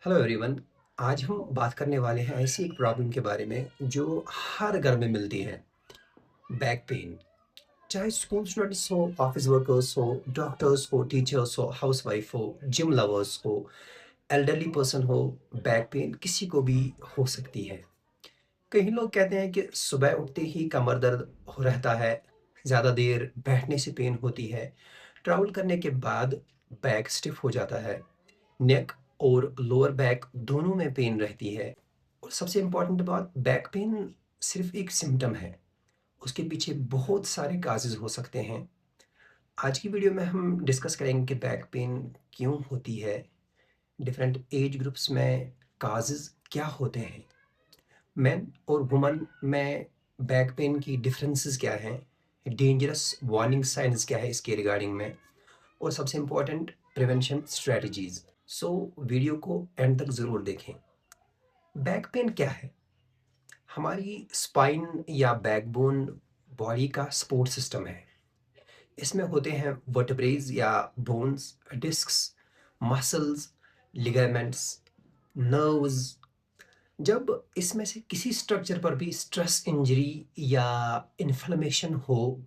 Hello everyone. आज हम बात करने वाले हैं ऐसी एक प्रॉब्लम के बारे में जो हर घर में मिलती है। Back pain. चाहे स्कूल स्टूडेंट्स हो, ऑफिस वर्कर्स हो, डॉक्टर्स हो, टीचर्स हो, हाउसवाइफ हो, जिम लवर्स हो, एल्डरली पर्सन हो, बैक पेन किसी को भी हो सकती है। कई लोग कहते हैं कि सुबह उठते ही कमर दर्द हो रहता है, ज़्यादा देर बैठने से पेन होती है, ट्रैवल करने के बाद बैक स्टिफ हो जाता है, नेक और लोअर बैक दोनों में पेन रहती है। और सबसे इम्पोर्टेंट बात, बैक पेन सिर्फ एक सिम्टम है, उसके पीछे बहुत सारे काजेज़ हो सकते हैं। आज की वीडियो में हम डिस्कस करेंगे कि बैक पेन क्यों होती है, डिफरेंट एज ग्रुप्स में काजेज़ क्या होते हैं, मेन और वुमन में बैक पेन की डिफरेंसेस क्या हैं, डेंजरस वार्निंग साइंस क्या है इसके रिगार्डिंग में, और सबसे important prevention strategies. So video को एंड तक ज़रूर देखें। बैक पेन क्या है? हमारी स्पाइन या बैकबोन बॉडी का सपोर्ट सिस्टम है। इसमें होते हैं वर्टेब्रेज या bones, discs, muscles, ligaments, nerves. जब इसमें से किसी स्ट्रक्चर पर भी स्ट्रेस, इंजरी या इन्फ्लेमेशन हो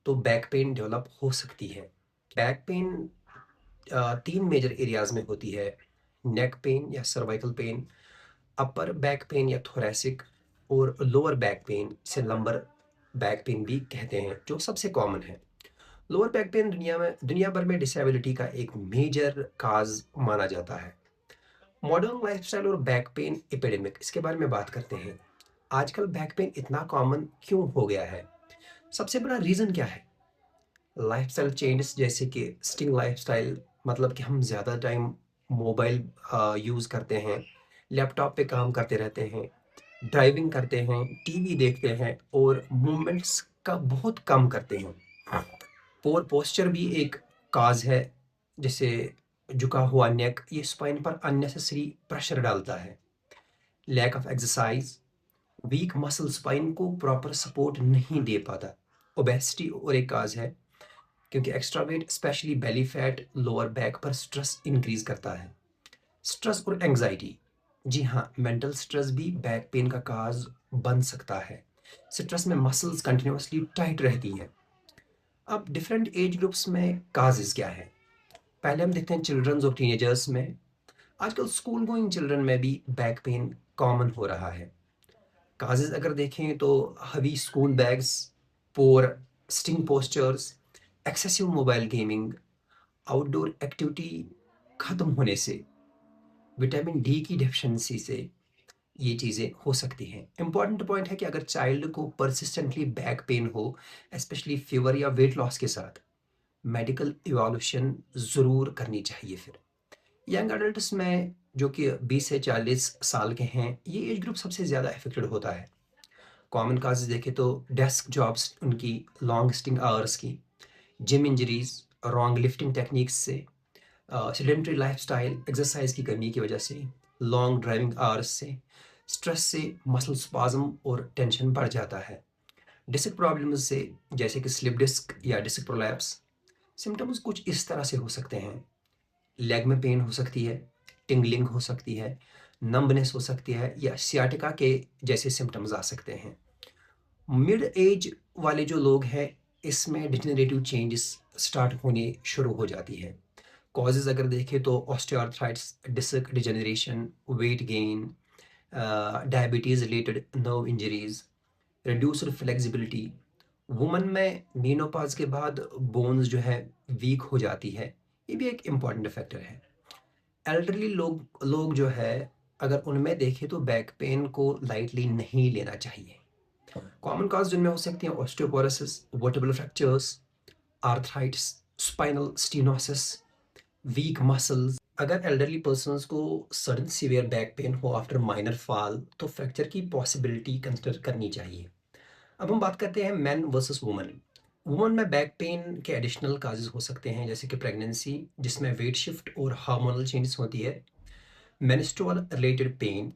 तो बैक पेन डेवलप हो सकती है। बैक पेन तीन मेजर एरियाज में होती है: नेक पेन या cervical pain, upper back pain या थोरैसिक, और लोअर बैक पेन से लंबर बैक पेन भी कहते हैं, जो सबसे कॉमन है। लोअर बैक पेन दुनिया भर में डिसेबिलिटी का एक मेजर काज माना जाता है। मॉडर्न लाइफस्टाइल और बैक पेन एपिडेमिक, इसके बारे में बात करते हैं। आजकल बैक पेन इतना कॉमन क्यों हो गया है? सबसे बड़ा रीज़न क्या है? लाइफस्टाइल चेंजेस, जैसे कि स्टिंग लाइफस्टाइल, मतलब कि हम ज़्यादा टाइम मोबाइल यूज़ करते हैं, लैपटॉप पे काम करते रहते हैं, ड्राइविंग करते हैं, टीवी देखते हैं और मूवमेंट्स का बहुत कम करते हैं। पोर पोस्चर भी एक काज है, जैसे झुका हुआ नेक, ये स्पाइन पर अननेसेसरी प्रेशर डालता है। Lack of exercise, weak muscle spine को प्रॉपर सपोर्ट नहीं दे पाता। ओबेसिटी और एक काज है, क्योंकि extra weight specially belly fat lower back पर स्ट्रेस इंक्रीज करता है। स्ट्रेस और एंजाइटी, जी हाँ, मेंटल स्ट्रेस भी बैक पेन का काज बन सकता है। स्ट्रेस में मसल्स कंटिन्यूअसली टाइट रहती हैं। अब डिफरेंट एज ग्रुप्स में काजेज क्या है? पहले हम देखते हैं चिल्ड्रंस और टीनेजर्स में। आजकल स्कूल गोइंग चिल्ड्रन में भी बैक पेन कॉमन हो रहा है। काजेज अगर देखें तो heavy school bags, poor sitting postures, excessive mobile gaming, outdoor activity खत्म होने से, विटामिन डी की डेफिशिएंसी से ये चीज़ें हो सकती हैं। इम्पॉर्टेंट पॉइंट है कि अगर चाइल्ड को परसिस्टेंटली बैक पेन हो, स्पेशली फीवर या वेट लॉस के साथ, मेडिकल इवैल्यूएशन ज़रूर करनी चाहिए। फिर यंग एडल्ट्स में, जो कि 20 से 40 साल के हैं, ये एज ग्रुप सबसे ज़्यादा अफेक्टेड होता है। कॉमन काजेज़ देखें तो डेस्क जॉब्स, उनकी लॉन्ग सिटिंग आवर्स की, gym injuries, wrong lifting techniques से, सेडेंटरी लाइफस्टाइल, एक्सरसाइज की कमी की वजह से, लॉन्ग ड्राइविंग आवर्स से, स्ट्रेस से मसल स्पाज्म और टेंशन बढ़ जाता है। डिस्क प्रॉब्लम्स से, जैसे कि स्लिप डिस्क या डिस्क प्रोलैप्स। सिम्टम्स कुछ इस तरह से हो सकते हैं: लेग में पेन हो सकती है, टिंगलिंग हो सकती है, नंबनेस हो सकती है, या सियाटिका के जैसे सिम्टम्स आ सकते हैं। मिड एज वाले जो लोग हैं, इसमें डिजेनरेटिव चेंजेस स्टार्ट होने शुरू हो जाती है। कॉजेज़ अगर देखें तो osteoarthritis, disc degeneration, weight gain, diabetes related nerve injuries, reduced flexibility. Woman में मेनोपॉज के बाद बोन्स जो है वीक हो जाती है, ये भी एक इम्पॉर्टेंट फैक्टर है। एल्डरली लोग लोग जो है, अगर उनमें देखें तो बैक पेन को लाइटली नहीं लेना चाहिए। कॉमन कॉज जिनमें हो सकती हैं osteoporosis, vertebral fractures, arthritis, spinal stenosis, week muscles. अगर एल्डरली पर्सन्स को सडन सीवियर बैक पेन हो आफ्टर माइनर फॉल, तो फ्रैक्चर की पॉसिबिलिटी कंसिडर करनी चाहिए। अब हम बात करते हैं मैन वर्सेस वुमन। वुमन में बैक पेन के एडिशनल काजेज हो सकते हैं, जैसे कि प्रेगनेंसी, जिसमें वेट शिफ्ट और हार्मोनल चेंजेस होती है, मेंस्ट्रुअल रिलेटेड पेन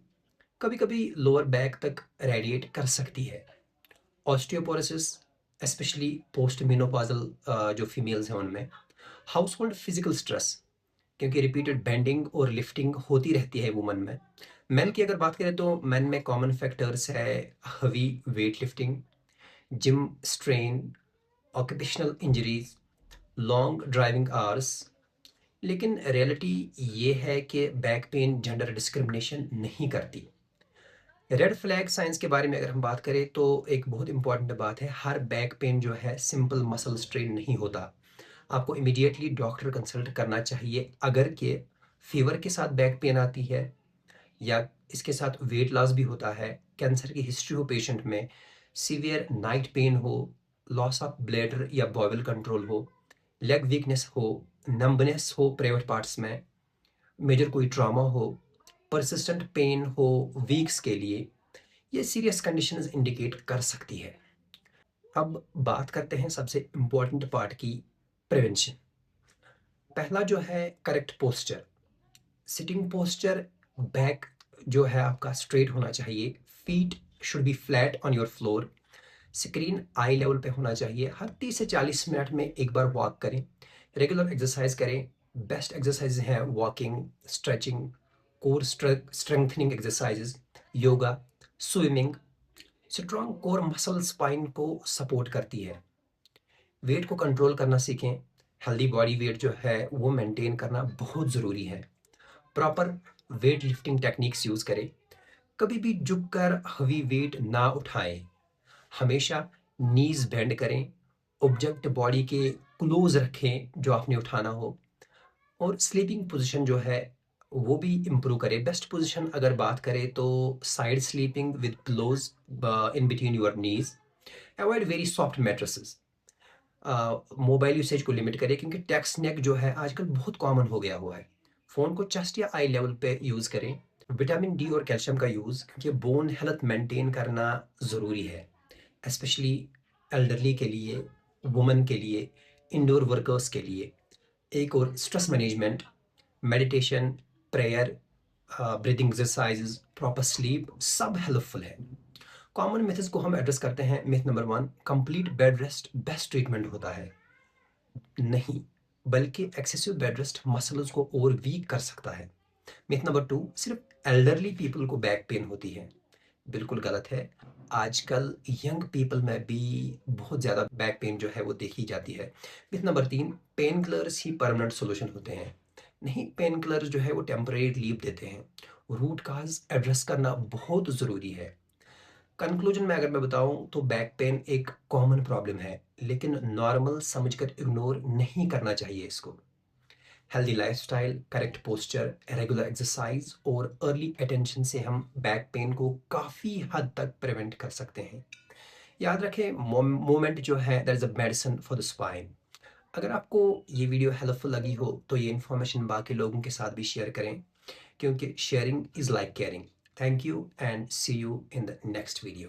कभी कभी लोअर बैक तक रेडिएट कर सकती है, ऑस्टियोपोरोसिस स्पेशली पोस्ट मेनोपॉजल जो फीमेल्स हैं उनमें, हाउस होल्ड फिजिकल स्ट्रेस, क्योंकि रिपीटेड बेंडिंग और लिफ्टिंग होती रहती है वुमन में। मेन की अगर बात करें तो मेन में कॉमन फैक्टर्स है heavy weight lifting, gym strain, occupational injuries, long driving hours. लेकिन रियलिटी ये है कि बैक पेन जेंडर डिस्क्रिमिनेशन नहीं करती। रेड फ्लैग साइंस के बारे में अगर हम बात करें तो एक बहुत इंपॉर्टेंट बात है, हर बैक पेन जो है सिंपल मसल स्ट्रेन नहीं होता। आपको इमीडिएटली डॉक्टर कंसल्ट करना चाहिए अगर के फीवर के साथ बैक पेन आती है या इसके साथ वेट लॉस भी होता है, कैंसर की हिस्ट्री हो पेशेंट में, सीवियर नाइट पेन हो, लॉस ऑफ ब्लैडर या बॉवल कंट्रोल हो, लेग वीकनेस हो, नंबनेस हो प्राइवेट पार्ट्स में, मेजर कोई ट्रॉमा हो, परसिस्टेंट पेन हो वीक्स के लिए, ये सीरियस कंडीशंस इंडिकेट कर सकती है। अब बात करते हैं सबसे इम्पोर्टेंट पार्ट की, प्रिवेंशन। पहला जो है correct posture, sitting posture, back जो है आपका स्ट्रेट होना चाहिए, feet should be flat on your floor, screen I level पे होना चाहिए। हर 30 से 40 मिनट में एक बार वॉक करें, रेगुलर एक्सरसाइज करें। बेस्ट एक्सरसाइज हैं walking, stretching, core strengthening exercises, yoga, swimming. Strong core muscle spine को सपोर्ट करती है। वेट को कंट्रोल करना सीखें, हेल्दी बॉडी वेट जो है वो मेंटेन करना बहुत ज़रूरी है। Proper weight lifting techniques use करें, कभी भी झुककर हेवी वेट ना उठाएं, हमेशा नीज बेंड करें, ऑब्जेक्ट बॉडी के क्लोज रखें जो आपने उठाना हो, और स्लीपिंग पोजीशन जो है वो भी इम्प्रूव करें। बेस्ट पोजीशन अगर बात करें तो side sleeping with pillows in between your knees, avoid very soft mattresses. Mobile usage को लिमिट करें क्योंकि टेक्स्ट नेक जो है आजकल बहुत कॉमन हो गया हुआ है। फ़ोन को चेस्ट या आई लेवल पे यूज़ करें। विटामिन डी और कैल्शियम का यूज़, क्योंकि बोन हेल्थ मेंटेन करना ज़रूरी है, स्पेशली एल्डरली के लिए, वुमेन के लिए, इंडोर वर्कर्स के लिए। एक और stress management, meditation, prayer, breathing exercises, proper sleep, सब हेल्पफुल है। कॉमन मेथड्स को हम एड्रेस करते हैं। Myth number 1, complete bed rest best treatment होता है। नहीं, बल्कि एक्सेसिव बेड रेस्ट मसल्स को और वीक कर सकता है। मिथ नंबर 2, सिर्फ एल्डरली पीपल को बैक पेन होती है। बिल्कुल गलत है। आजकल यंग पीपल में भी बहुत ज़्यादा बैक पेन जो है वो देखी जाती है। मिथ नंबर 3, पेन किलर्स ही परमानेंट सॉल्यूशन होते हैं। नहीं, पेन किलर्स जो है वो टेम्परेरी रिलीफ देते हैं। रूट काज एड्रेस करना बहुत ज़रूरी है। कंक्लूजन में अगर मैं बताऊं तो बैक पेन एक कॉमन प्रॉब्लम है, लेकिन नॉर्मल समझकर इग्नोर नहीं करना चाहिए इसको। Healthy lifestyle, correct posture, regular exercise और अर्ली अटेंशन से हम बैक पेन को काफ़ी हद तक प्रिवेंट कर सकते हैं। याद रखें, मोमेंट जो है that is a medicine for the spine. अगर आपको ये वीडियो हेल्पफुल लगी हो तो ये इन्फॉर्मेशन बाकी लोगों के साथ भी शेयर करें, क्योंकि sharing is like caring. Thank you and see you in the next video.